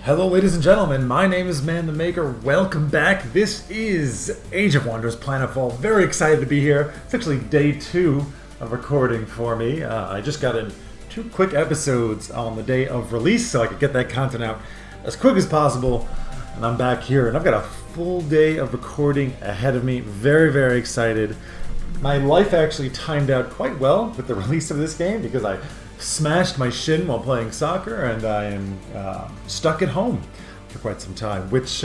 Hello, ladies and gentlemen. My name is Man the Maker. Welcome back. This is Age of Wonders Planetfall. Very excited to be here. It's actually day 2 of recording for me. I just got in 2 quick episodes on the day of release so I could get that content out as quick as possible. And I'm back here, and I've got a full day of recording ahead of me. Very, very excited. My life actually timed out quite well with the release of this game because I smashed my shin while playing soccer, and I am stuck at home for quite some time, which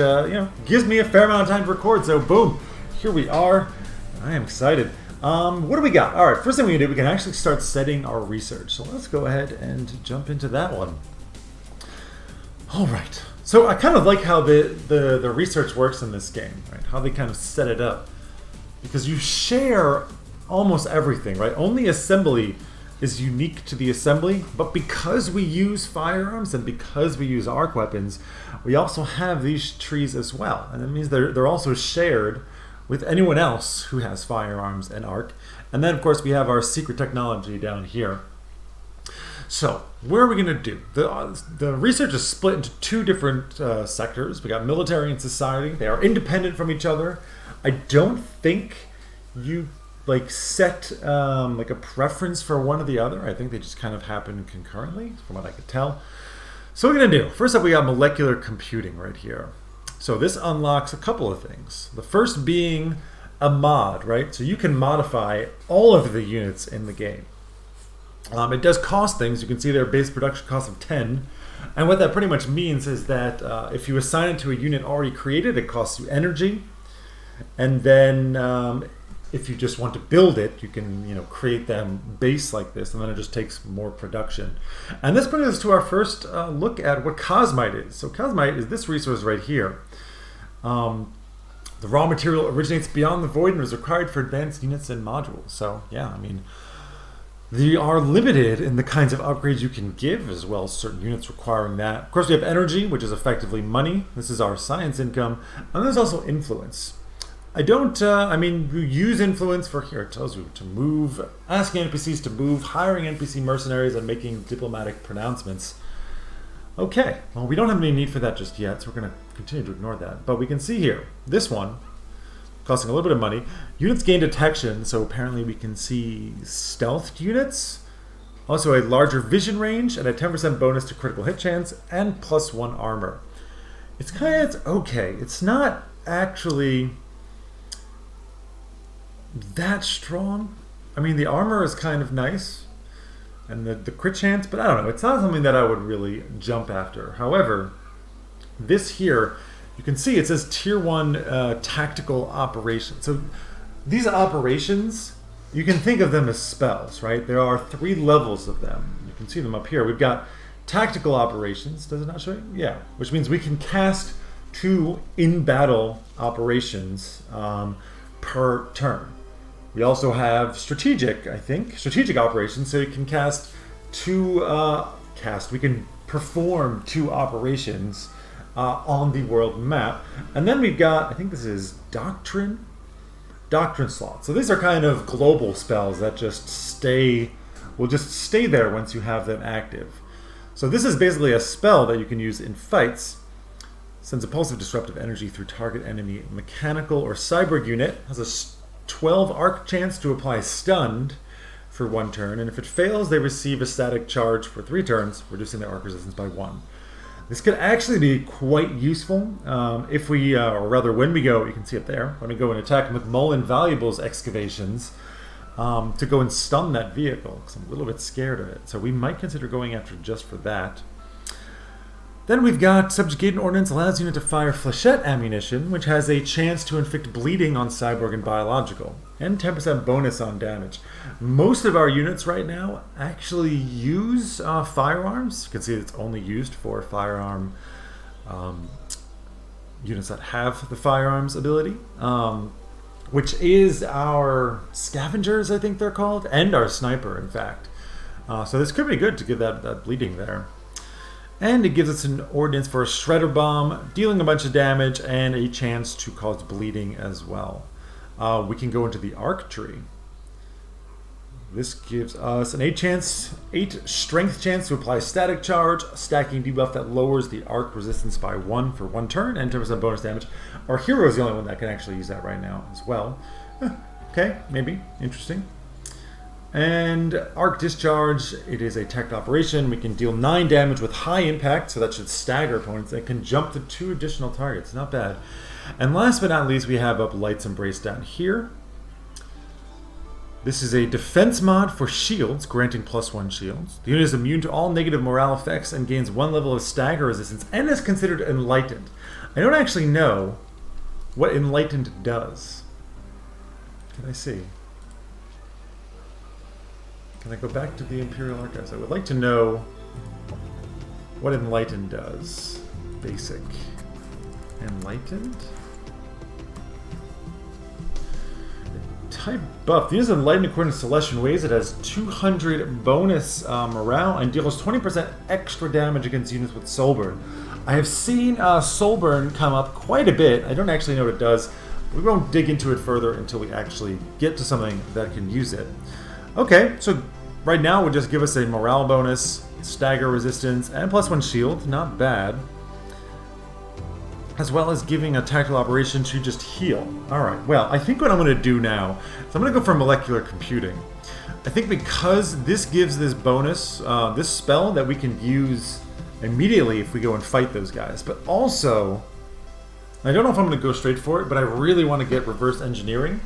gives me a fair amount of time to record. So boom, here we are. I am excited. What do we got? All right, first thing we can do, we can actually start setting our research. So let's go ahead and jump into that one. All right. So I kind of like how the research works in this game, right? How they kind of set it up, because you share almost everything, right? Only assembly is unique to the assembly, but because we use firearms and because we use arc weapons, we also have these trees as well, and that means they're also shared with anyone else who has firearms and arc. And then of course we have our secret technology down here. So what are we going to do? The research is split into 2 different sectors. We got military and society. They are independent from each other. I don't think you set like a preference for one or the other. I think they just kind of happen concurrently, from what I could tell. So what we're gonna do, first up we got molecular computing right here. So this unlocks a couple of things. The first being a mod, right? So you can modify all of the units in the game. It does cost things. You can see their base production cost of 10. And what that pretty much means is that if you assign it to a unit already created, it costs you energy. And then if you just want to build it, you can create them base like this, and then it just takes more production. And this brings us to our first look at what cosmite is. So cosmite is this resource right here. The raw material originates beyond the void and is required for advanced units and modules. So yeah, I mean, they are limited in the kinds of upgrades you can give, as well as certain units requiring that. Of course, we have energy, which is effectively money. This is our science income. And there's also influence. I don't, you use influence for, here it tells you to move, asking NPCs to move, hiring NPC mercenaries, and making diplomatic pronouncements. Okay, well, we don't have any need for that just yet, so we're going to continue to ignore that. But we can see here, this one, costing a little bit of money. Units gain detection, so apparently we can see stealthed units. Also a larger vision range, and a 10% bonus to critical hit chance, and +1 armor. It's okay. It's not actually that strong. I mean, the armor is kind of nice, and the crit chance, but I don't know, it's not something that I would really jump after. However, this here, you can see it says tier 1 tactical operations. So these operations, you can think of them as spells, right? There are 3 levels of them. You can see them up here. We've got tactical operations. Does it not show you? Yeah, which means we can cast 2 in-battle operations per turn. We also have strategic operations, so you can we can perform 2 operations on the world map. And then we've got, I think this is doctrine slots. So these are kind of global spells that will just stay there once you have them active. So this is basically a spell that you can use in fights. Sends a pulse of disruptive energy through target enemy mechanical or cyborg unit. Has a 12 arc chance to apply stunned for 1 turn, and if it fails, they receive a static charge for 3 turns, reducing their arc resistance by 1. This could actually be quite useful if we, or rather when we go, you can see it there, when we go and attack McMullen Valuables excavations to go and stun that vehicle, because I'm a little bit scared of it. So we might consider going after just for that. Then we've got Subjugating Ordnance allows unit to fire flechette ammunition, which has a chance to inflict bleeding on cyborg and biological, and 10% bonus on damage. Most of our units right now actually use firearms. You can see it's only used for firearm units that have the firearms ability, which is our scavengers, I think they're called, and our sniper, in fact. So this could be good to give that bleeding there. And it gives us an ordnance for a shredder bomb, dealing a bunch of damage, and a chance to cause bleeding as well. We can go into the arc tree. This gives us an 8 strength chance to apply static charge, stacking debuff that lowers the arc resistance by 1 for 1 turn, and 10% bonus damage. Our hero is the only one that can actually use that right now as well. Okay, maybe. Interesting. And arc discharge, it is a tech operation. We can deal 9 damage with high impact, so that should stagger opponents, and can jump to 2 additional targets. Not bad. And last but not least, we have up Light's Embrace down here. This is a defense mod for shields, granting +1 shields. The unit is immune to all negative morale effects and gains 1 level of stagger resistance and is considered enlightened. I don't actually know what enlightened does. Can I see? Can I go back to the Imperial Archives? I would like to know what enlightened does. Basic. Enlightened? Type buff. The unit is enlightened according to Celestian ways. It has 200 bonus morale and deals 20% extra damage against units with Soulburn. I have seen Soulburn come up quite a bit. I don't actually know what it does. We won't dig into it further until we actually get to something that can use it. Okay, so right now it would just give us a morale bonus, stagger resistance, and +1 shield. Not bad. As well as giving a tactical operation to just heal. Alright, well, I think what I'm going to do now is I'm going to go for molecular computing. I think because this gives this bonus, this spell that we can use immediately if we go and fight those guys. But also, I don't know if I'm going to go straight for it, but I really want to get reverse engineering.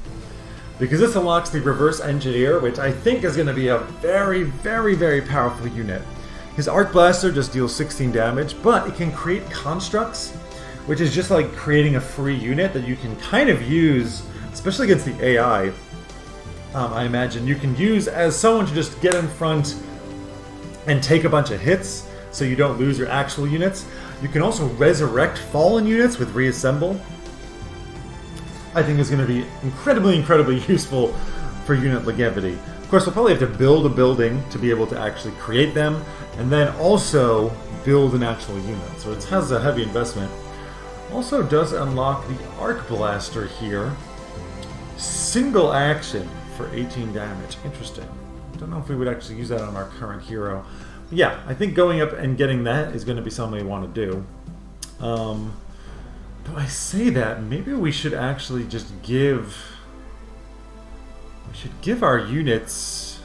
Because this unlocks the reverse engineer, which I think is going to be a very, very, very powerful unit. His arc blaster just deals 16 damage, but it can create constructs, which is just like creating a free unit that you can kind of use, especially against the AI. I imagine you can use as someone to just get in front and take a bunch of hits so you don't lose your actual units. You can also resurrect fallen units with reassemble. I think is going to be incredibly, incredibly useful for unit longevity. Of course, we'll probably have to build a building to be able to actually create them, and then also build an actual unit. So it has a heavy investment. Also does unlock the Arc Blaster here. Single action for 18 damage. Interesting. Don't know if we would actually use that on our current hero. But yeah, I think going up and getting that is going to be something we want to do. Though I say that, maybe we should actually just give... We should give our units...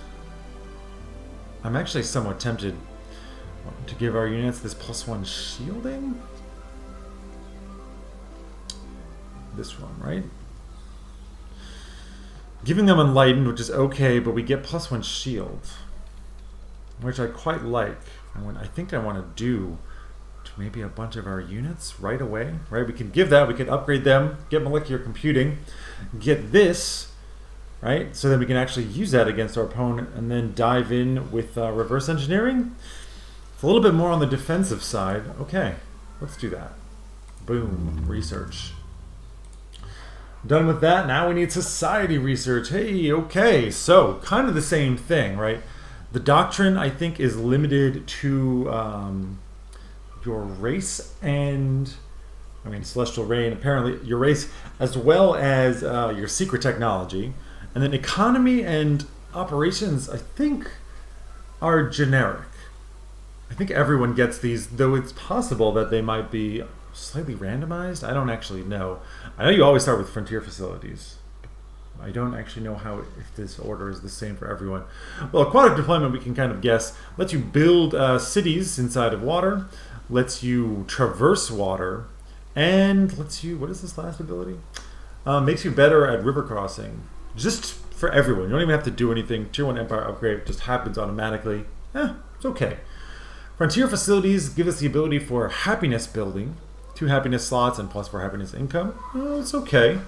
I'm actually somewhat tempted to give our units this +1 shielding. This one, right? Giving them enlightened, which is okay, but we get +1 shield, which I quite like. And I think I want to do to maybe a bunch of our units right away, right? We can give that, we can upgrade them, get molecular computing, get this, right? So then we can actually use that against our opponent and then dive in with reverse engineering. It's a little bit more on the defensive side. Okay, let's do that. Boom, research. Done with that, now we need society research. Hey, okay, so kind of the same thing, right? The doctrine, I think, is limited to your race and, I mean, Celestial Reign, apparently your race, as well as your secret technology. And then economy and operations, I think, are generic. I think everyone gets these, though it's possible that they might be slightly randomized. I don't actually know. I know you always start with frontier facilities. I don't actually know how, if this order is the same for everyone. Well, aquatic deployment, we can kind of guess, lets you build cities inside of water, lets you traverse water, and lets you, what is this last ability? Makes you better at river crossing. Just for everyone. You don't even have to do anything. Tier 1 Empire upgrade just happens automatically. It's okay. Frontier facilities give us the ability for happiness building. 2 happiness slots and +4 happiness income. It's okay.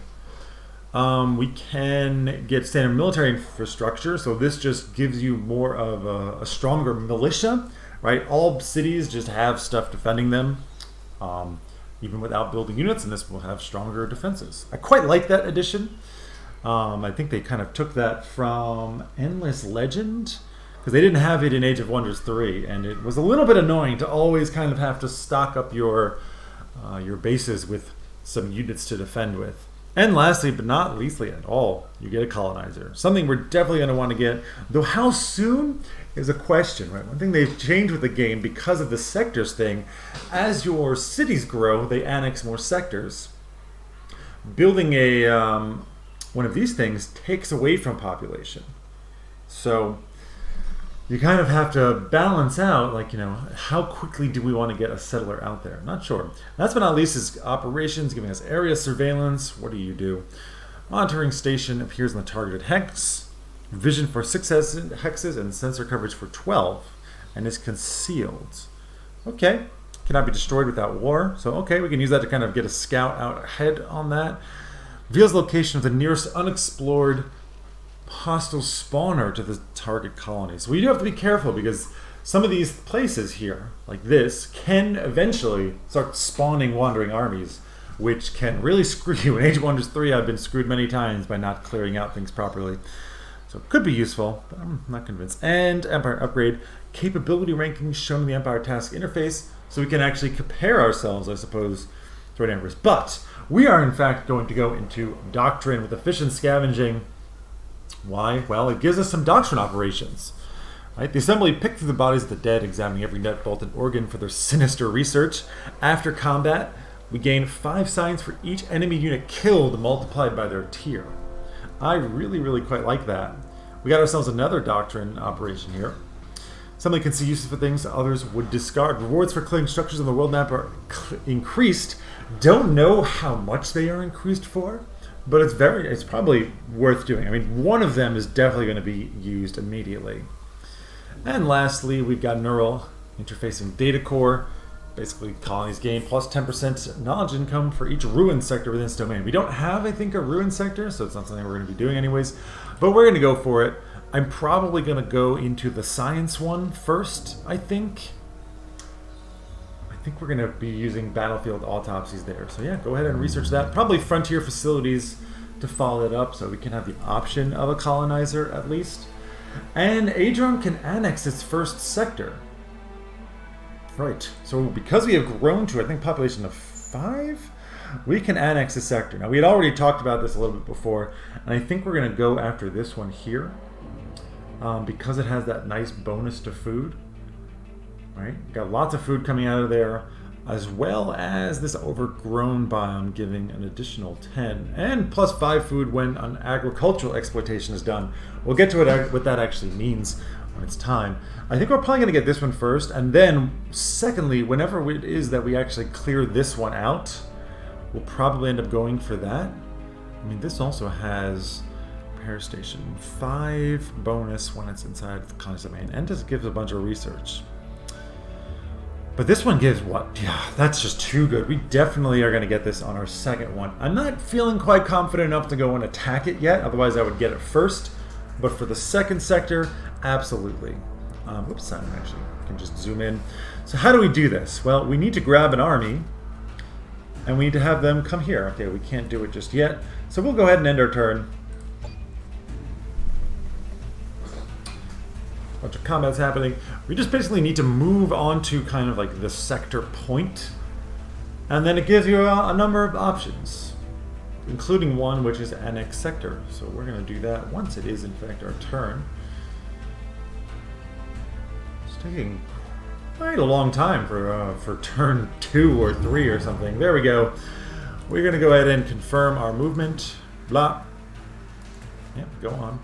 We can get standard military infrastructure, so this just gives you more of a stronger militia, right? All cities just have stuff defending them, even without building units, and this will have stronger defenses. I quite like that addition. I think they kind of took that from Endless Legend, because they didn't have it in Age of Wonders 3, and it was a little bit annoying to always kind of have to stock up your bases with some units to defend with. And lastly, but not leastly at all, you get a colonizer. Something we're definitely going to want to get, though how soon is a question, right? One thing they've changed with the game because of the sectors thing, as your cities grow, they annex more sectors. Building a one of these things takes away from population. So you kind of have to balance out, like, you know, how quickly do we want to get a settler out there? Not sure. Last but not least is operations, giving us area surveillance. What do you do? Monitoring station appears in the targeted hex. Vision for 6 hexes and sensor coverage for 12, and is concealed. Okay, cannot be destroyed without war. So okay, we can use that to kind of get a scout out ahead on that. Reveals location of the nearest unexplored hostile spawner to the target colony. So we do have to be careful because some of these places here, like this, can eventually start spawning wandering armies, which can really screw you. In Age of Wonders 3, I've been screwed many times by not clearing out things properly. So it could be useful, but I'm not convinced. And Empire Upgrade, capability rankings shown in the Empire Task interface, so we can actually compare ourselves, I suppose, to our neighbors. But we are in fact going to go into Doctrine with efficient scavenging. Why? Well, it gives us some doctrine operations. Right? The assembly picked through the bodies of the dead, examining every net, bolt, and organ for their sinister research. After combat, we gain 5 signs for each enemy unit killed multiplied by their tier. I really quite like that. We got ourselves another doctrine operation here. Somebody can see uses for things others would discard. Rewards for clearing structures on the world map are increased. Don't know how much they are increased for, but it's probably worth doing. I mean, one of them is definitely going to be used immediately. And lastly, we've got neural interfacing data core. Basically, colonies gain plus 10% knowledge income for each ruin sector within its domain. We don't have, I think, a ruin sector, so it's not something we're going to be doing anyways. But we're going to go for it. I'm probably going to go into the science one first, I think. I think we're going to be using battlefield autopsies there. So yeah, go ahead and research that. Probably frontier facilities to follow it up so we can have the option of a colonizer at least. And Adron can annex its first sector. Right, so because we have grown to, I think, population of 5, we can annex a sector. Now, we had already talked about this a little bit before, and I think we're going to go after this one here because it has that nice bonus to food. Right, got lots of food coming out of there, as well as this overgrown biome giving an additional 10, and plus 5 food when an agricultural exploitation is done. We'll get to it, what that actually means when it's time. I think we're probably going to get this one first, and then secondly, whenever it is that we actually clear this one out, we'll probably end up going for that. I mean, this also has repair station 5 bonus when it's inside the colony's domain, and just gives a bunch of research. But this one gives what? Yeah, that's just too good. We definitely are going to get this on our second one. I'm not feeling quite confident enough to go and attack it yet, otherwise I would get it first. But for the second sector, absolutely. Oops, I actually can just zoom in. So how do we do this? Well, we need to grab an army, and we need to have them come here. Okay, we can't do it just yet. So we'll go ahead and end our turn. Bunch of combat's happening. We just basically need to move on to kind of like the sector point, and then it gives you a number of options, including one which is annex sector. So we're going to do that once it is in fact our turn. It's taking quite a long time for turn 2 or 3 or something. There we go. We're going to go ahead and confirm our movement. Blah. Yep, go on.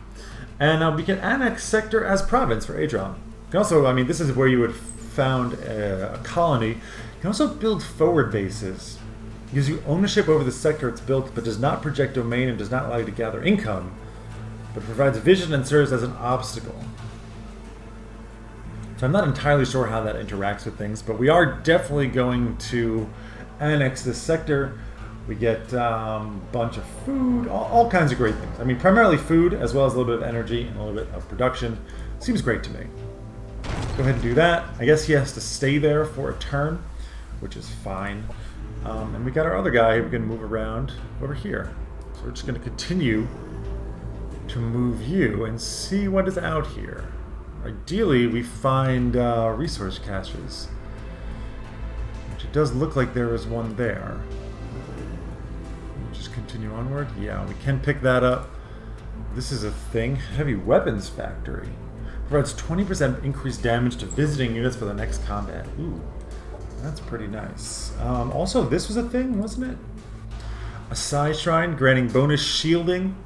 And we can annex sector as province for Adron. You can also, I mean, this is where you would found a colony. You can also build forward bases. It gives you ownership over the sector it's built, but does not project domain and does not allow you to gather income, but provides vision and serves as an obstacle. So I'm not entirely sure how that interacts with things, but we are definitely going to annex this sector. We get a bunch of food, all kinds of great things. I mean, primarily food, as well as a little bit of energy and a little bit of production. Seems great to me. Go ahead and do that. I guess he has to stay there for a turn, which is fine. And we got our other guy we can move around over here. So we're just going to continue to move you and see what is out here. Ideally, we find resource caches, which it does look like there is one there. Continue onward. Yeah, we can pick that up. This is a thing. Heavy weapons factory. Provides 20% increased damage to visiting units for the next combat. Ooh, that's pretty nice. Also, this was a thing, wasn't it? A Psi Shrine granting bonus shielding.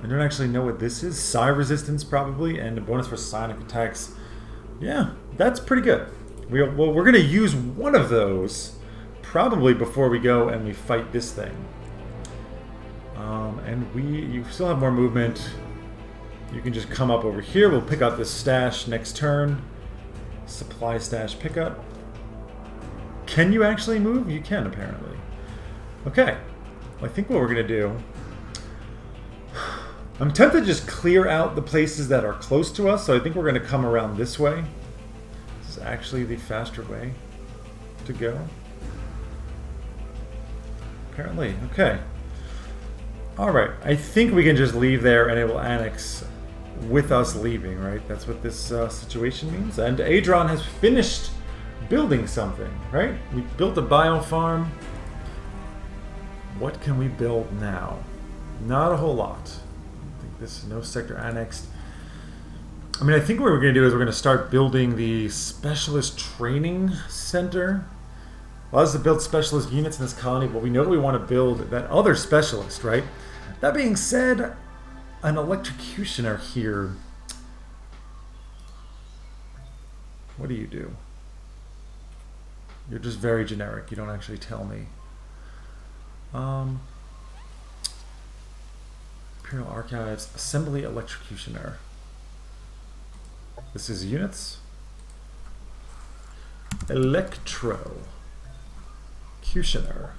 I don't actually know what this is. Psi resistance, probably, and a bonus for psionic attacks. Yeah, that's pretty good. Well, we're going to use one of those probably before we go and we fight this thing. And you still have more movement. You can just come up over here. We'll pick up this stash next turn. Supply stash pickup. Can you actually move? You can, apparently. Okay. Well, I think what we're going to do... I'm tempted to just clear out the places that are close to us, so I think we're going to come around this way. This is actually the faster way to go. Apparently. Okay. Alright. I think we can just leave there and it will annex with us leaving, right? That's what this situation means. And Adron has finished building something, right? We built a biofarm. What can we build now? Not a whole lot. I think this is no sector annexed. I mean, I think what we're going to do is we're going to start building the specialist training center. Allows us to build specialist units in this colony, but we know we want to build that other specialist, right? That being said, an electrocutioner here. What do you do? You're just very generic. You don't actually tell me. Imperial Archives, Assembly Electrocutioner. This is units. Electrocutioner.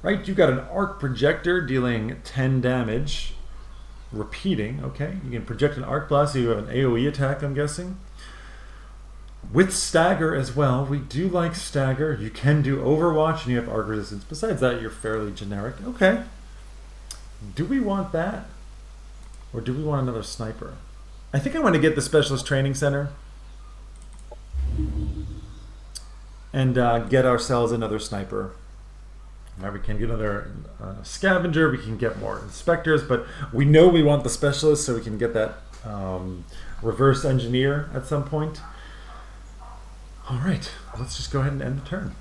Right, you've got an arc projector dealing 10 damage. Repeating, okay. You can project an arc blast, so you have an AoE attack, I'm guessing. With stagger as well. We do like stagger. You can do Overwatch and you have arc resistance. Besides that, you're fairly generic. Okay. Do we want that? Or do we want another sniper? I think I want to get the Specialist Training Center. And get ourselves another sniper. Now we can get another scavenger, we can get more inspectors, but we know we want the specialist so we can get that reverse engineer at some point. Alright, let's just go ahead and end the turn.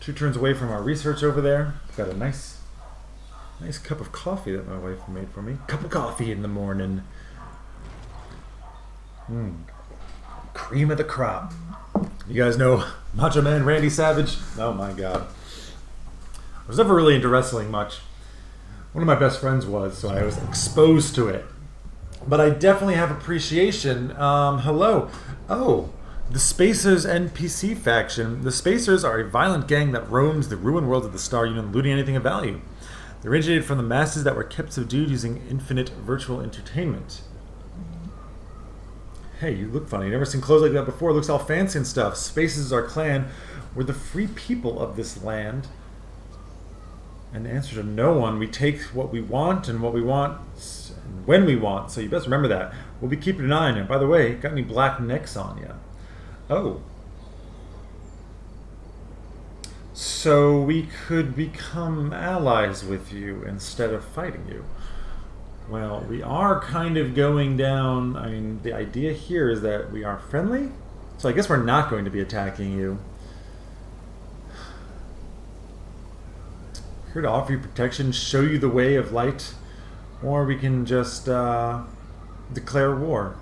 2 turns away from our research over there. Got a nice cup of coffee that my wife made for me. Cup of coffee in the morning. Cream of the crop. You guys know Macho Man Randy Savage? Oh my god. I was never really into wrestling much. One of my best friends was, so I was exposed to it. But I definitely have appreciation. Hello. Oh, the Spacers NPC faction. The Spacers are a violent gang that roams the ruined worlds of the Star Union, looting anything of value. They originated from the masses that were kept subdued using infinite virtual entertainment. Hey, you look funny. Never seen clothes like that before. Looks all fancy and stuff. Spacers is our clan. We're the free people of this land. And the answer to no one. We take what we want and what we want and when we want. So you best remember that. We'll be keeping an eye on you. By the way, got any black necks on you? Oh. So we could become allies with you instead of fighting you. Well, we are kind of going down. I mean, the idea here is that we are friendly. So I guess we're not going to be attacking you. Here to offer you protection, show you the way of light, or we can just declare war.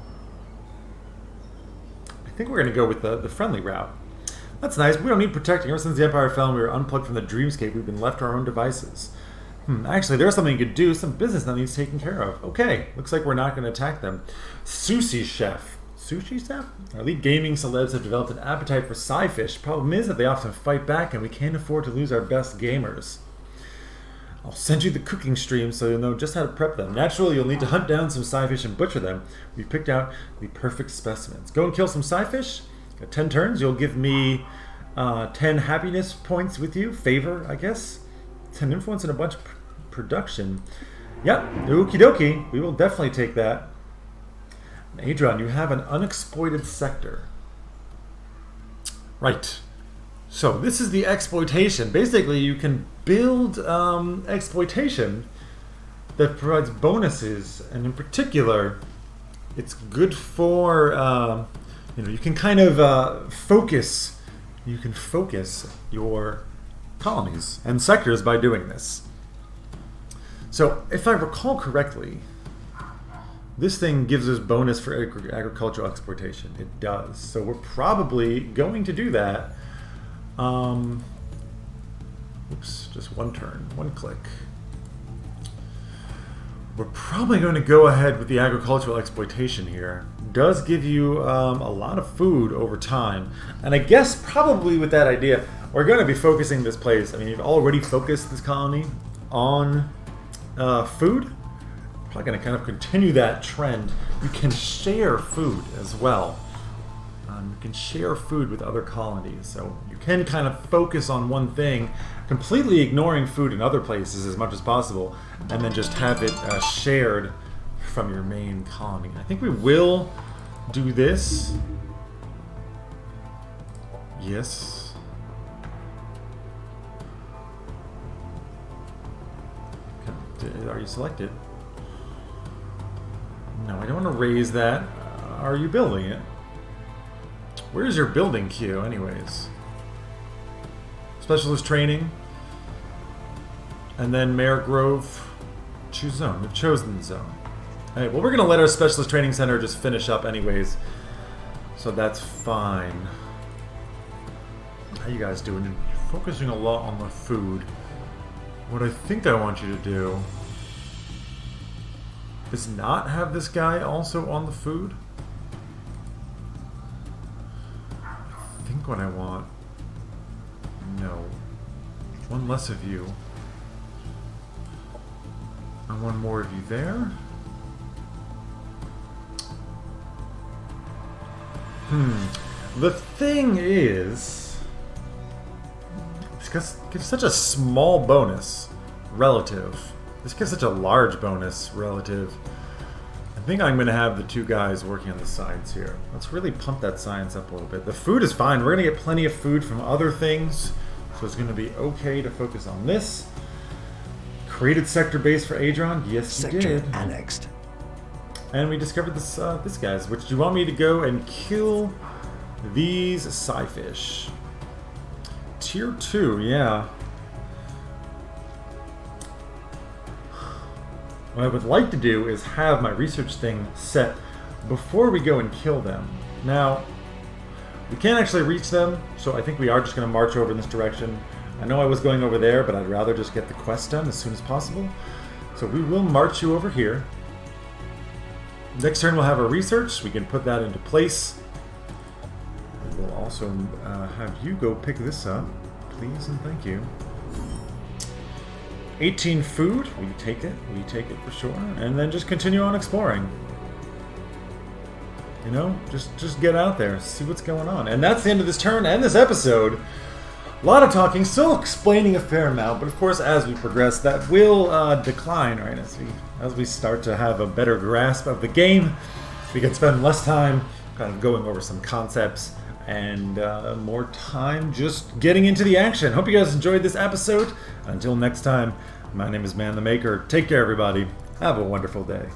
I think we're going to go with the friendly route. That's nice. We don't need protecting. Ever since the Empire fell and we were unplugged from the dreamscape, we've been left to our own devices. Actually, there's something you could do. Some business that needs taken care of. Okay, looks like we're not going to attack them. Sushi Chef. Sushi Chef? Our elite gaming celebs have developed an appetite for sci-fish. Problem is that they often fight back and we can't afford to lose our best gamers. I'll send you the cooking stream so you'll know just how to prep them. Naturally, you'll need to hunt down some sci-fish and butcher them. We've picked out the perfect specimens. Go and kill some sci-fish. Got 10 turns. You'll give me 10 happiness points with you. Favor, I guess. 10 influence and a bunch of production. Yep, okie dokie. We will definitely take that. Adron, you have an unexploited sector. Right. So this is the exploitation. Basically, you can build exploitation that provides bonuses, and in particular, it's good for you can kind of focus. You can focus your colonies and sectors by doing this. So, if I recall correctly, this thing gives us bonus for agricultural exploitation. It does. So we're probably going to do that. Oops, just one turn, one click. We're probably going to go ahead with the agricultural exploitation here. It does give you a lot of food over time. And I guess probably with that idea, we're going to be focusing this place. I mean, you've already focused this colony on food. Probably going to kind of continue that trend. You can share food as well. You can share food with other colonies, so you can kind of focus on one thing, completely ignoring food in other places as much as possible, and then just have it shared from your main colony. I think we will do this. Yes. Okay. Are you selected? No, I don't want to raise that. Are you building it? Where's your building queue, anyways? Specialist training. And then Mayor Grove. Choose zone. We've chosen the zone. Alright, well, we're going to let our Specialist Training Center just finish up anyways. So that's fine. How you guys doing? You're focusing a lot on the food. What I think I want you to do is not have this guy also on the food. I think what I want... No. One less of you. I want more of you there. The thing is... This gives such a small bonus relative. This gives such a large bonus relative. I think I'm going to have the two guys working on the sides here. Let's really pump that science up a little bit. The food is fine. We're going to get plenty of food from other things. So it's going to be okay to focus on this. Created sector base for Adron. Yes, you did. Sector annexed. And we discovered this this guys. Which do you want me to go and kill these sci-fish? Tier 2, yeah. What I would like to do is have my research thing set before we go and kill them. Now, we can't actually reach them, so I think we are just going to march over in this direction. I know I was going over there, but I'd rather just get the quest done as soon as possible. So we will march you over here. Next turn we'll have our research. We can put that into place. We'll also have you go pick this up, please and thank you. 18 food, we take it for sure, and then just continue on exploring. You know, just get out there, see what's going on. And that's the end of this turn and this episode. A lot of talking, still explaining a fair amount, but of course as we progress that will decline, right? As we start to have a better grasp of the game, we can spend less time kind of going over some concepts and more time just getting into the action. Hope you guys enjoyed this episode. Until next time, my name is Man the Maker. Take care, everybody. Have a wonderful day.